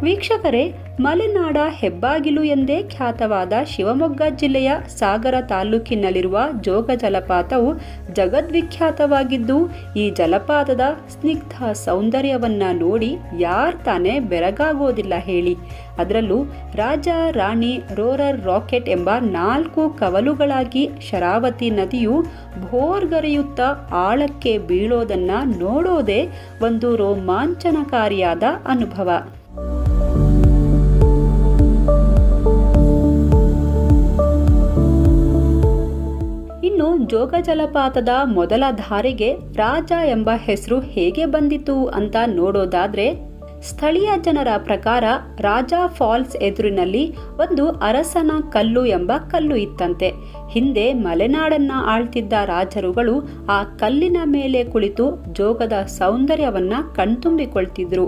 ವೀಕ್ಷಕರೇ, ಮಲೆನಾಡ ಹೆಬ್ಬಾಗಿಲು ಎಂದೇ ಖ್ಯಾತವಾದ ಶಿವಮೊಗ್ಗ ಜಿಲ್ಲೆಯ ಸಾಗರ ತಾಲೂಕಿನಲ್ಲಿರುವ ಜೋಗ ಜಲಪಾತವು ಜಗದ್ವಿಖ್ಯಾತವಾಗಿದ್ದು, ಈ ಜಲಪಾತದ ಸ್ನಿಗ್ಧ ಸೌಂದರ್ಯವನ್ನ ನೋಡಿ ಯಾರು ತಾನೇ ಬೆರಗಾಗೋದಿಲ್ಲ ಹೇಳಿ. ಅದರಲ್ಲೂ ರಾಜ ರಾಣಿ ರೋರರ್ ರಾಕೆಟ್ ಎಂಬ 4 ಕವಲುಗಳಾಗಿ ಶರಾವತಿ ನದಿಯು ಭೋರ್ಗರೆಯುತ್ತಾ ಆಳಕ್ಕೆ ಬೀಳೋದನ್ನ ನೋಡೋದೇ ಒಂದು ರೋಮಾಂಚನಕಾರಿಯಾದ ಅನುಭವ. ಇನ್ನು ಜೋಗ ಜಲಪಾತದ ಮೊದಲ ಧಾರೆಗೆ ರಾಜ ಎಂಬ ಹೆಸರು ಹೇಗೆ ಬಂದಿತು ಅಂತ ನೋಡೋದಾದ್ರೆ, ಸ್ಥಳೀಯ ಜನರ ಪ್ರಕಾರ ರಾಜ ಫಾಲ್ಸ್ ಎದುರಿನಲ್ಲಿ ಒಂದು ಅರಸನ ಕಲ್ಲು ಎಂಬ ಕಲ್ಲು ಇತ್ತಂತೆ. ಹಿಂದೆ ಮಲೆನಾಡನ್ನ ಆಳ್ತಿದ್ದ ರಾಜರುಗಳು ಆ ಕಲ್ಲಿನ ಮೇಲೆ ಕುಳಿತು ಜೋಗದ ಸೌಂದರ್ಯವನ್ನ ಕಣ್ತುಂಬಿಕೊಳ್ತಿದ್ರು.